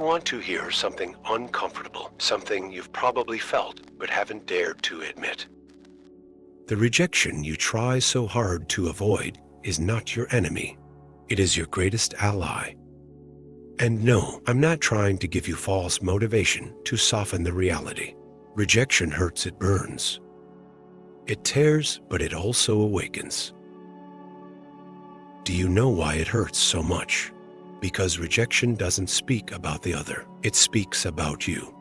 want to hear something uncomfortable, something you've probably felt but haven't dared to admit. The rejection you try so hard to avoid is not your enemy. It is your greatest ally. And no, I'm not trying to give you false motivation to soften the reality. Rejection hurts, it burns. It tears, but it also awakens. Do you know why it hurts so much? Because rejection doesn't speak about the other. It speaks about you.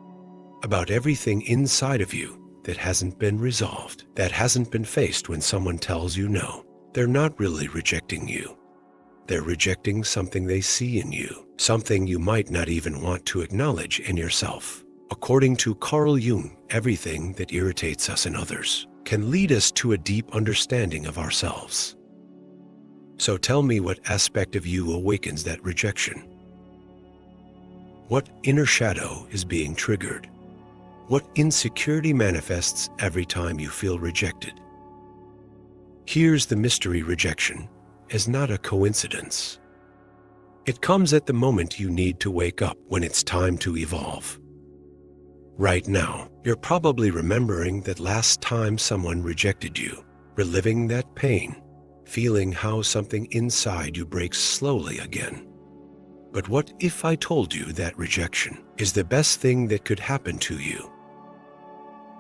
About everything inside of you that hasn't been resolved, that hasn't been faced when someone tells you no. They're not really rejecting you. They're rejecting something they see in you, something you might not even want to acknowledge in yourself. According to Carl Jung, everything that irritates us in others can lead us to a deep understanding of ourselves. So tell me, what aspect of you awakens that rejection? What inner shadow is being triggered? What insecurity manifests every time you feel rejected? Here's the mystery: rejection is not a coincidence. It comes at the moment you need to wake up, when it's time to evolve. Right now, you're probably remembering that last time someone rejected you, reliving that pain, feeling how something inside you breaks slowly again. But what if I told you that rejection is the best thing that could happen to you?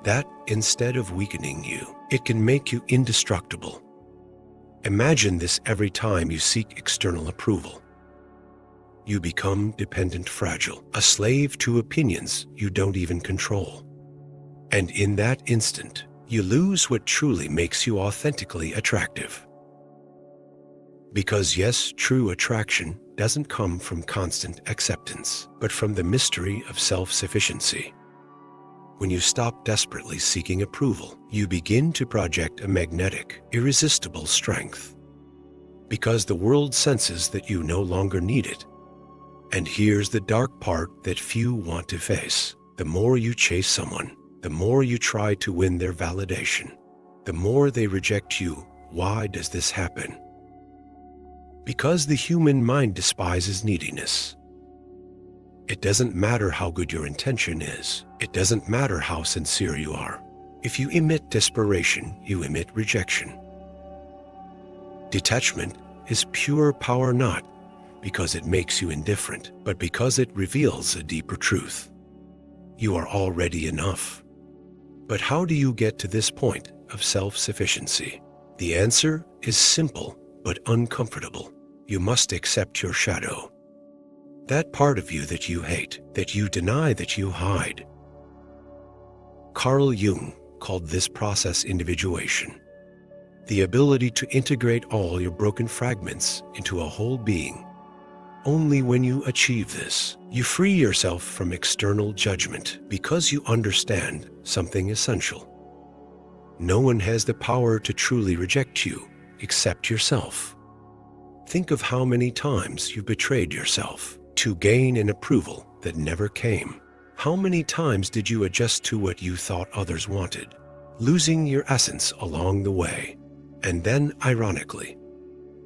That instead of weakening you, it can make you indestructible. Imagine this: every time you seek external approval, you become dependent, fragile, a slave to opinions you don't even control. And in that instant, you lose what truly makes you authentically attractive. Because yes, true attraction doesn't come from constant acceptance, but from the mystery of self-sufficiency. When you stop desperately seeking approval, you begin to project a magnetic, irresistible strength. Because the world senses that you no longer need it. And here's the dark part that few want to face. The more you chase someone, the more you try to win their validation, the more they reject you. Why does this happen? Because the human mind despises neediness. It doesn't matter how good your intention is. It doesn't matter how sincere you are. If you emit desperation, you emit rejection. Detachment is pure power, not because it makes you indifferent, but because it reveals a deeper truth. You are already enough. But how do you get to this point of self-sufficiency? The answer is simple but uncomfortable. You must accept your shadow. That part of you that you hate, that you deny, that you hide. Carl Jung called this process individuation. The ability to integrate all your broken fragments into a whole being. Only when you achieve this, you free yourself from external judgment, because you understand something essential. No one has the power to truly reject you except yourself. Think of how many times you betrayed yourself to gain an approval that never came. How many times did you adjust to what you thought others wanted, losing your essence along the way? And then, ironically,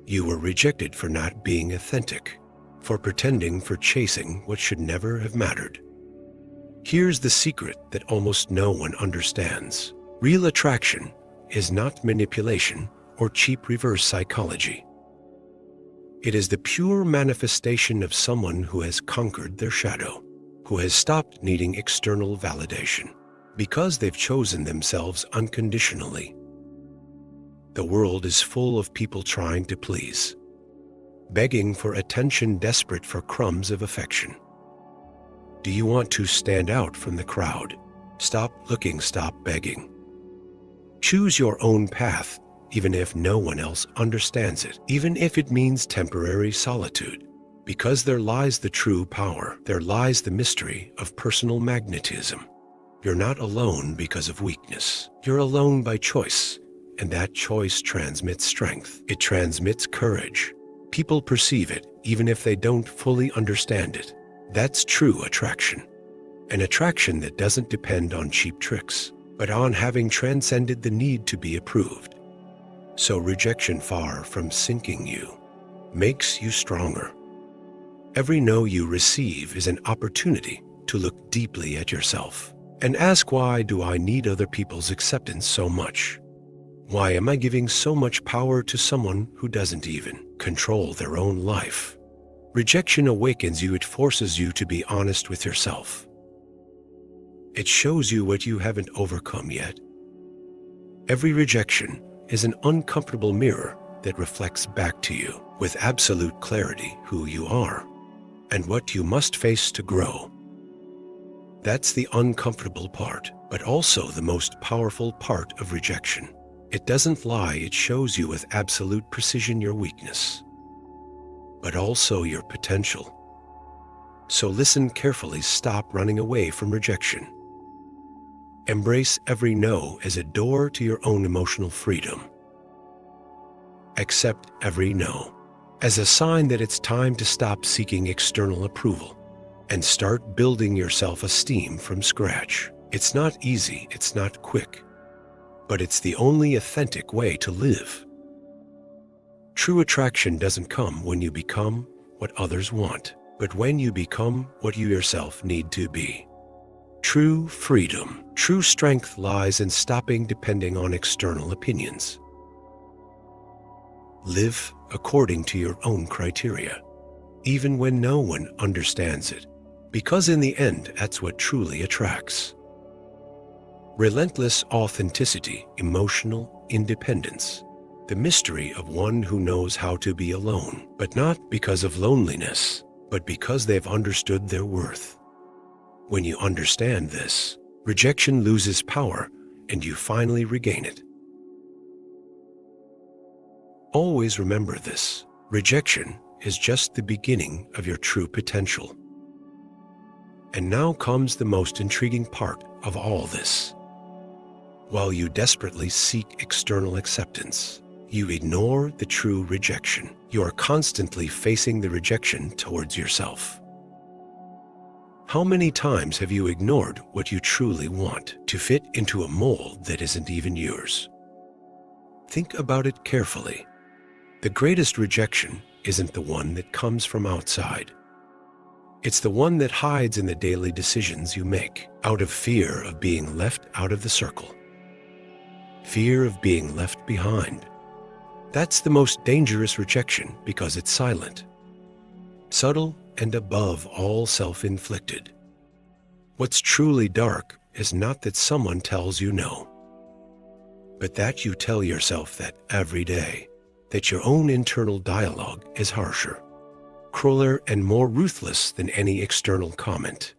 you were rejected for not being authentic, for pretending, for chasing what should never have mattered. Here's the secret that almost no one understands. Real attraction is not manipulation or cheap reverse psychology. It is the pure manifestation of someone who has conquered their shadow, who has stopped needing external validation, because they've chosen themselves unconditionally. The world is full of people trying to please, begging for attention, desperate for crumbs of affection. Do you want to stand out from the crowd? Stop looking, stop begging. Choose your own path, even if no one else understands it, even if it means temporary solitude. Because there lies the true power, there lies the mystery of personal magnetism. You're not alone because of weakness. You're alone by choice, and that choice transmits strength. It transmits courage. People perceive it, even if they don't fully understand it. That's true attraction. An attraction that doesn't depend on cheap tricks, but on having transcended the need to be approved. So rejection, far from sinking you, makes you stronger. Every no you receive is an opportunity to look deeply at yourself and ask, why do I need other people's acceptance so much? Why am I giving so much power to someone who doesn't even control their own life? Rejection awakens you. It forces you to be honest with yourself. It shows you what you haven't overcome yet. Every rejection is an uncomfortable mirror that reflects back to you with absolute clarity who you are and what you must face to grow. That's the uncomfortable part, but also the most powerful part of rejection. It doesn't lie. It shows you with absolute precision your weakness, but also your potential. So listen carefully. Stop running away from rejection. Embrace every no as a door to your own emotional freedom. Accept every no as a sign that it's time to stop seeking external approval and start building your self-esteem from scratch. It's not easy, it's not quick, but it's the only authentic way to live. True attraction doesn't come when you become what others want, but when you become what you yourself need to be. True freedom, true strength lies in stopping depending on external opinions. Live according to your own criteria, even when no one understands it, because in the end, that's what truly attracts. Relentless authenticity, emotional independence, the mystery of one who knows how to be alone, but not because of loneliness, but because they've understood their worth. When you understand this, rejection loses power and you finally regain it. Always remember this: rejection is just the beginning of your true potential. And now comes the most intriguing part of all this. While you desperately seek external acceptance, you ignore the true rejection. You are constantly facing the rejection towards yourself. How many times have you ignored what you truly want to fit into a mold that isn't even yours? Think about it carefully. The greatest rejection isn't the one that comes from outside. It's the one that hides in the daily decisions you make, out of fear of being left out of the circle. Fear of being left behind. That's the most dangerous rejection because it's silent, subtle, and above all self-inflicted. What's truly dark is not that someone tells you no, but that you tell yourself that every day, that your own internal dialogue is harsher, crueler, and more ruthless than any external comment.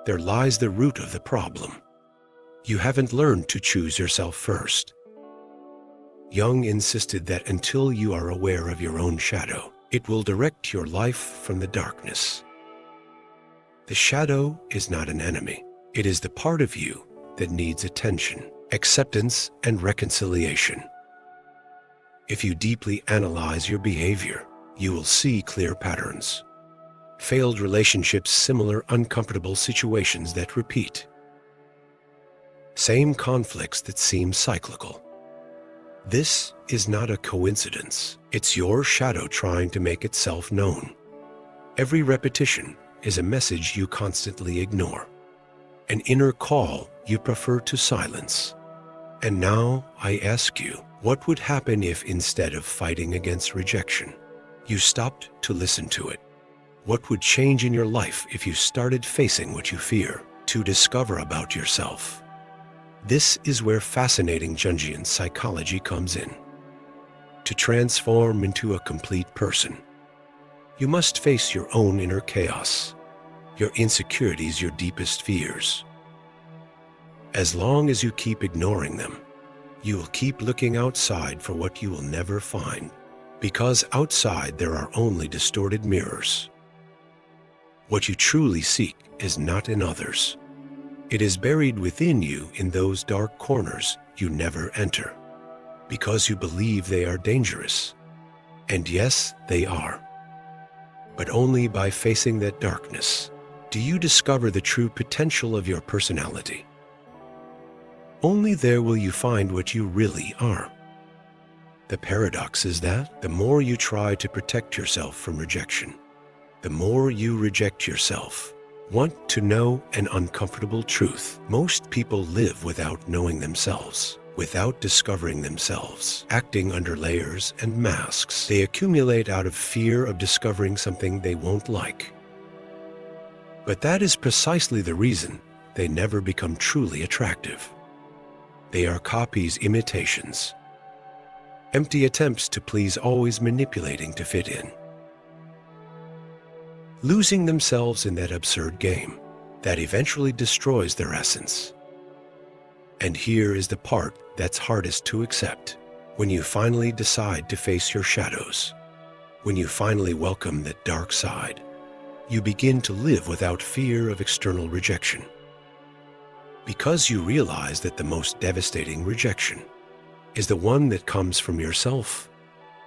There lies the root of the problem. You haven't learned to choose yourself first. Jung insisted that until you are aware of your own shadow, it will direct your life from the darkness. The shadow is not an enemy. It is the part of you that needs attention, acceptance, and reconciliation. If you deeply analyze your behavior, you will see clear patterns. Failed relationships, similar uncomfortable situations that repeat. Same conflicts that seem cyclical. This is not a coincidence. It's your shadow trying to make itself known. Every repetition is a message you constantly ignore, an inner call you prefer to silence. And now I ask you, what would happen if instead of fighting against rejection, you stopped to listen to it? What would change in your life if you started facing what you fear to discover about yourself? This is where fascinating Jungian psychology comes in. To transform into a complete person, you must face your own inner chaos, your insecurities, your deepest fears. As long as you keep ignoring them, you will keep looking outside for what you will never find, because outside there are only distorted mirrors. What you truly seek is not in others. It is buried within you in those dark corners you never enter, because you believe they are dangerous. And yes, they are. But only by facing that darkness do you discover the true potential of your personality. Only there will you find what you really are. The paradox is that the more you try to protect yourself from rejection, the more you reject yourself. Want to know an uncomfortable truth? Most people live without knowing themselves, without discovering themselves, acting under layers and masks. They accumulate out of fear of discovering something they won't like. But that is precisely the reason they never become truly attractive. They are copies, imitations, empty attempts to please, always manipulating to fit in, losing themselves in that absurd game that eventually destroys their essence. And here is the part that's hardest to accept. When you finally decide to face your shadows, when you finally welcome that dark side, you begin to live without fear of external rejection. Because you realize that the most devastating rejection is the one that comes from yourself.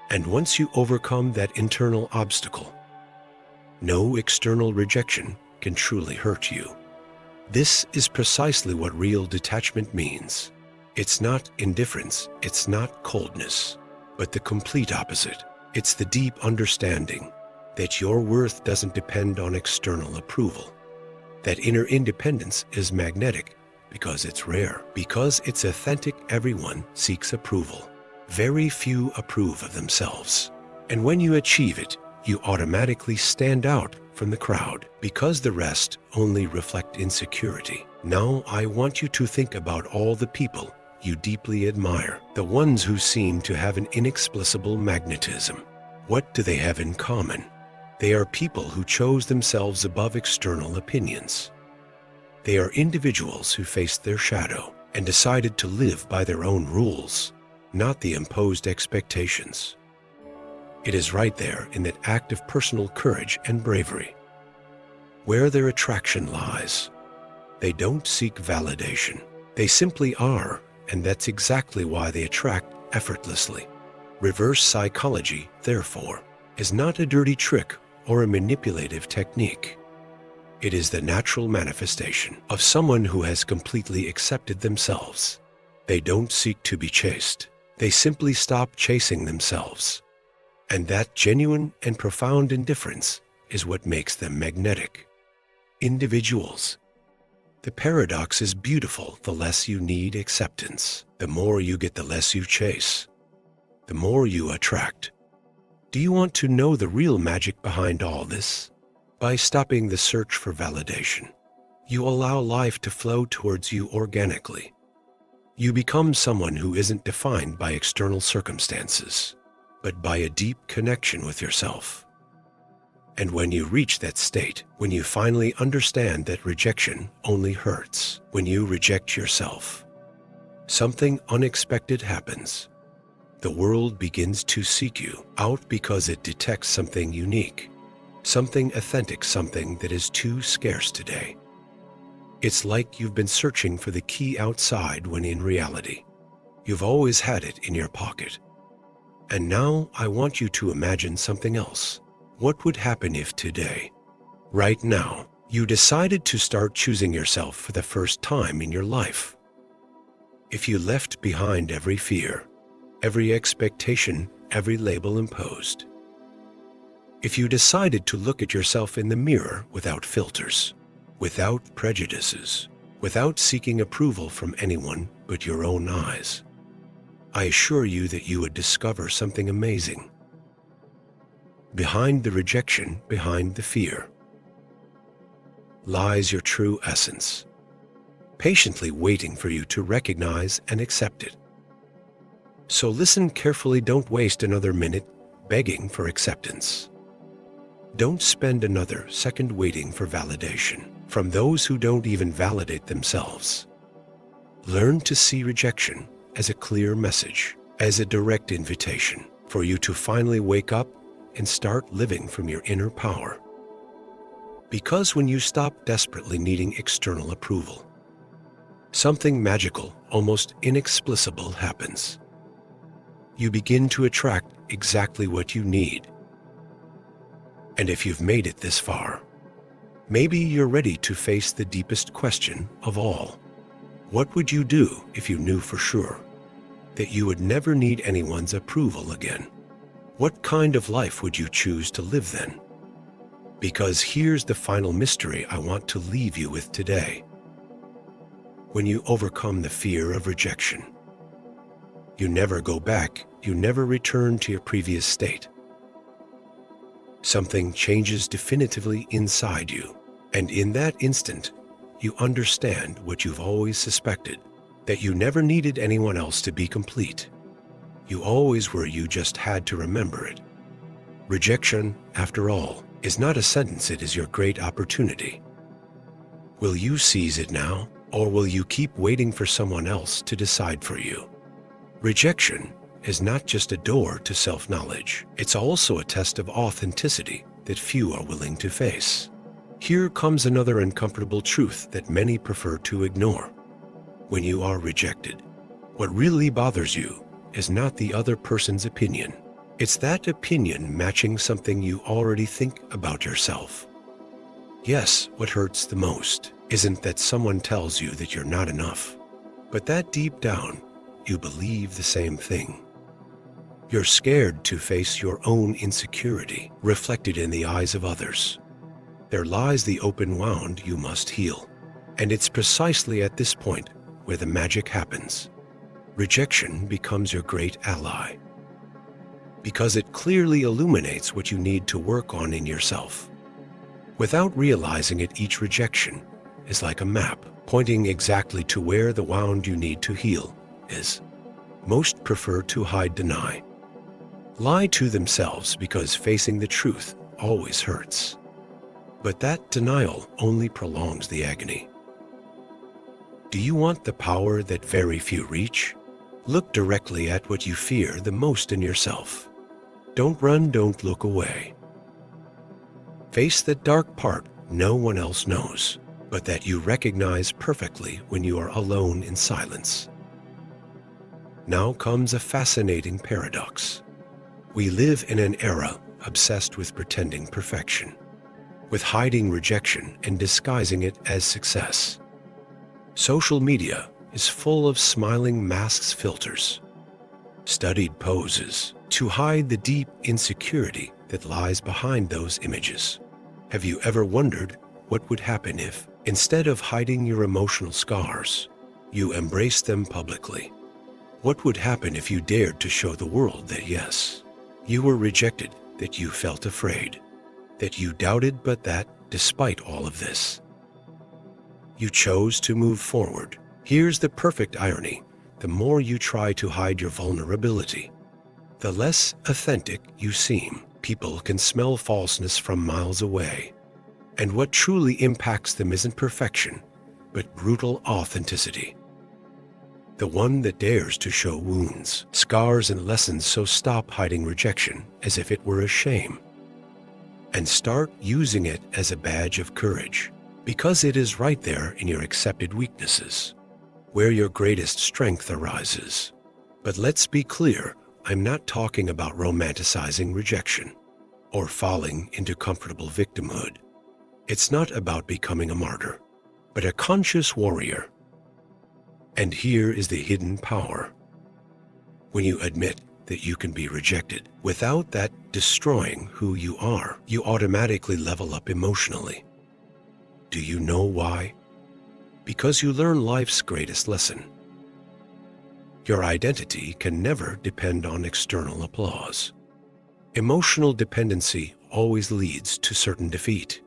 And once you overcome that internal obstacle, no external rejection can truly hurt you. This is precisely what real detachment means. It's not indifference, it's not coldness, but the complete opposite. It's the deep understanding that your worth doesn't depend on external approval, that inner independence is magnetic because it's rare, because it's authentic. Everyone seeks approval. Very few approve of themselves. And when you achieve it, you automatically stand out from the crowd because the rest only reflect insecurity. Now I want you to think about all the people you deeply admire, the ones who seem to have an inexplicable magnetism. What do they have in common? They are people who chose themselves above external opinions. They are individuals who faced their shadow and decided to live by their own rules, not the imposed expectations. It is right there in that act of personal courage and bravery where their attraction lies. They don't seek validation. They simply are, and that's exactly why they attract effortlessly. Reverse psychology, therefore, is not a dirty trick or a manipulative technique. It is the natural manifestation of someone who has completely accepted themselves. They don't seek to be chased. They simply stop chasing themselves. And that genuine and profound indifference is what makes them magnetic. Individuals. The paradox is beautiful. The less you need acceptance, the more you get, the less you chase, the more you attract. Do you want to know the real magic behind all this? By stopping the search for validation, you allow life to flow towards you organically. You become someone who isn't defined by external circumstances, but by a deep connection with yourself. And when you reach that state, when you finally understand that rejection only hurts, when you reject yourself, something unexpected happens. The world begins to seek you out because it detects something unique, something authentic, something that is too scarce today. It's like you've been searching for the key outside when in reality, you've always had it in your pocket. And now I want you to imagine something else. What would happen if today, right now, you decided to start choosing yourself for the first time in your life? If you left behind every fear, every expectation, every label imposed. If you decided to look at yourself in the mirror without filters, without prejudices, without seeking approval from anyone but your own eyes, I assure you that you would discover something amazing. Behind the rejection, behind the fear, lies your true essence, patiently waiting for you to recognize and accept it. So listen carefully. Don't waste another minute begging for acceptance. Don't spend another second waiting for validation from those who don't even validate themselves. Learn to see rejection as a clear message, as a direct invitation for you to finally wake up and start living from your inner power. Because when you stop desperately needing external approval, something magical, almost inexplicable happens. You begin to attract exactly what you need. And if you've made it this far, maybe you're ready to face the deepest question of all. What would you do if you knew for sure that you would never need anyone's approval again. What kind of life would you choose to live then? Because here's the final mystery I want to leave you with today. When you overcome the fear of rejection, you never go back, you never return to your previous state. Something changes definitively inside you, and in that instant, you understand what you've always suspected, that you never needed anyone else to be complete. You always were, you just had to remember it. Rejection, after all, is not a sentence, it is your great opportunity. Will you seize it now, or will you keep waiting for someone else to decide for you? Rejection is not just a door to self-knowledge, it's also a test of authenticity that few are willing to face. Here comes another uncomfortable truth that many prefer to ignore. When you are rejected, what really bothers you is not the other person's opinion. It's that opinion matching something you already think about yourself. Yes, what hurts the most isn't that someone tells you that you're not enough, but that deep down, you believe the same thing. You're scared to face your own insecurity reflected in the eyes of others. There lies the open wound you must heal. And it's precisely at this point where the magic happens. Rejection becomes your great ally, because it clearly illuminates what you need to work on in yourself. Without realizing it, each rejection is like a map pointing exactly to where the wound you need to heal is. Most prefer to hide, deny, lie to themselves because facing the truth always hurts. But that denial only prolongs the agony. Do you want the power that very few reach? Look directly at what you fear the most in yourself. Don't run, don't look away. Face the dark part no one else knows, but that you recognize perfectly when you are alone in silence. Now comes a fascinating paradox. We live in an era obsessed with pretending perfection, with hiding rejection and disguising it as success. Social media is full of smiling masks, filters, studied poses to hide the deep insecurity that lies behind those images. Have you ever wondered what would happen if, instead of hiding your emotional scars, you embraced them publicly? What would happen if you dared to show the world that yes, you were rejected, that you felt afraid, that you doubted, but that, despite all of this, you chose to move forward? Here's the perfect irony. The more you try to hide your vulnerability, the less authentic you seem. People can smell falseness from miles away. And what truly impacts them isn't perfection, but brutal authenticity. The one that dares to show wounds, scars, and lessons. So stop hiding rejection as if it were a shame, and start using it as a badge of courage, because it is right there in your accepted weaknesses where your greatest strength arises. But let's be clear, I'm not talking about romanticizing rejection or falling into comfortable victimhood. It's not about becoming a martyr, but a conscious warrior. And here is the hidden power. When you admit that you can be rejected without that destroying who you are, you automatically level up emotionally. Do you know why? Because you learn life's greatest lesson. Your identity can never depend on external applause. Emotional dependency always leads to certain defeat.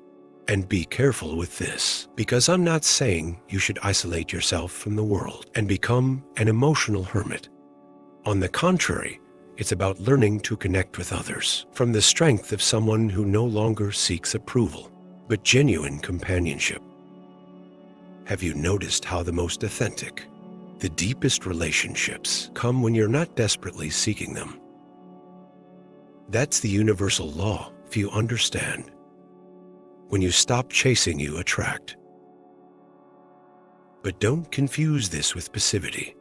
And be careful with this, because I'm not saying you should isolate yourself from the world and become an emotional hermit. On the contrary, it's about learning to connect with others from the strength of someone who no longer seeks approval, but genuine companionship. Have you noticed how the most authentic, the deepest relationships come when you're not desperately seeking them? That's the universal law, if you understand. When you stop chasing, you attract. But don't confuse this with passivity.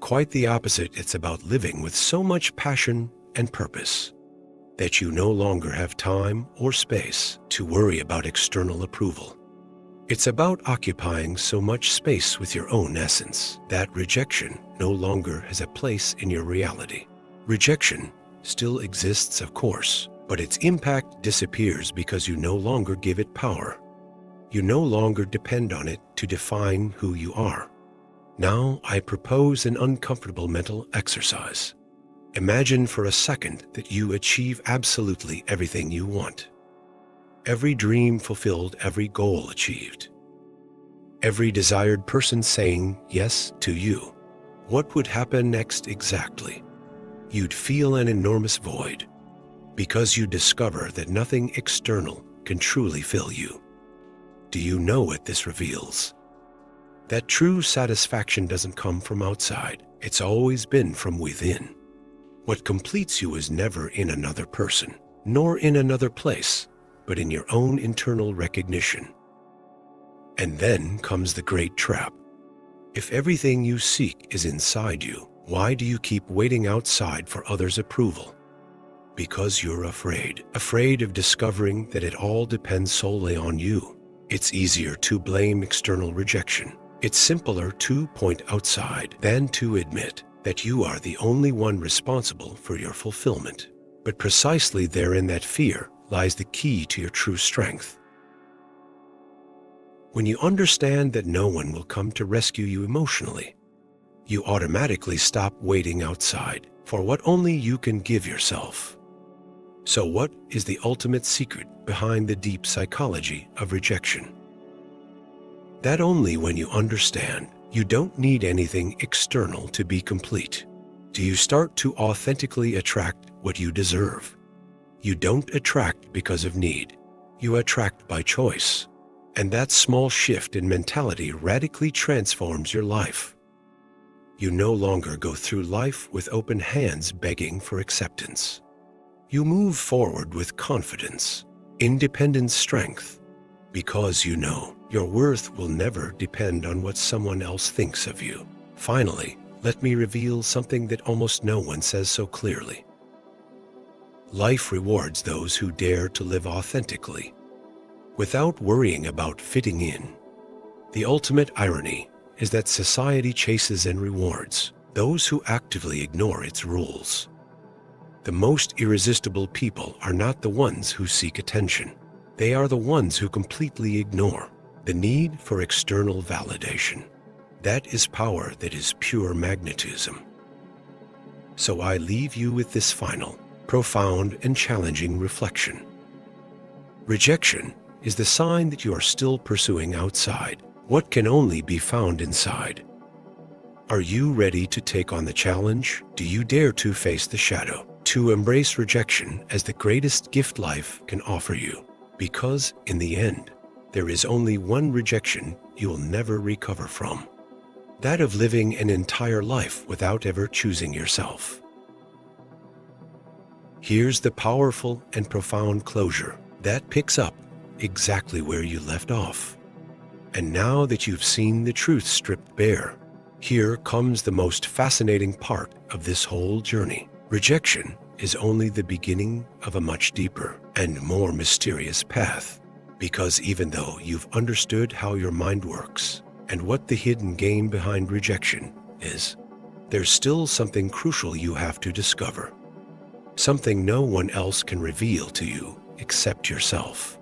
Quite the opposite. It's about living with so much passion and purpose that you no longer have time or space to worry about external approval. It's about occupying so much space with your own essence that rejection no longer has a place in your reality. Rejection still exists, of course, but its impact disappears because you no longer give it power. You no longer depend on it to define who you are. Now I propose an uncomfortable mental exercise. Imagine for a second that you achieve absolutely everything you want. Every dream fulfilled, every goal achieved. Every desired person saying yes to you. What would happen next exactly? You'd feel an enormous void because you discover that nothing external can truly fill you. Do you know what this reveals? That true satisfaction doesn't come from outside. It's always been from within. What completes you is never in another person, nor in another place, but in your own internal recognition. And then comes the great trap. If everything you seek is inside you, why do you keep waiting outside for others' approval? Because you're afraid of discovering that it all depends solely on you. It's easier to blame external rejection. It's simpler to point outside than to admit that you are the only one responsible for your fulfillment. But precisely there in that fear lies the key to your true strength. When you understand that no one will come to rescue you emotionally, you automatically stop waiting outside for what only you can give yourself. So what is the ultimate secret behind the deep psychology of rejection? That only when you understand you don't need anything external to be complete, do you start to authentically attract what you deserve. You don't attract because of need. You attract by choice. And that small shift in mentality radically transforms your life. You no longer go through life with open hands begging for acceptance. You move forward with confidence, independent strength, because you know your worth will never depend on what someone else thinks of you. Finally, let me reveal something that almost no one says so clearly. Life rewards those who dare to live authentically, without worrying about fitting in. The ultimate irony is that society chases and rewards those who actively ignore its rules. The most irresistible people are not the ones who seek attention. They are the ones who completely ignore the need for external validation. That is power that is pure magnetism. So I leave you with this final, profound, and challenging reflection. Rejection is the sign that you are still pursuing outside what can only be found inside. Are you ready to take on the challenge? Do you dare to face the shadow, to embrace rejection as the greatest gift life can offer you? Because in the end, there is only one rejection you will never recover from. That of living an entire life without ever choosing yourself. Here's the powerful and profound closure that picks up exactly where you left off. And now that you've seen the truth stripped bare, here comes the most fascinating part of this whole journey. Rejection is only the beginning of a much deeper and more mysterious path. Because even though you've understood how your mind works and what the hidden game behind rejection is, there's still something crucial you have to discover. Something no one else can reveal to you except yourself.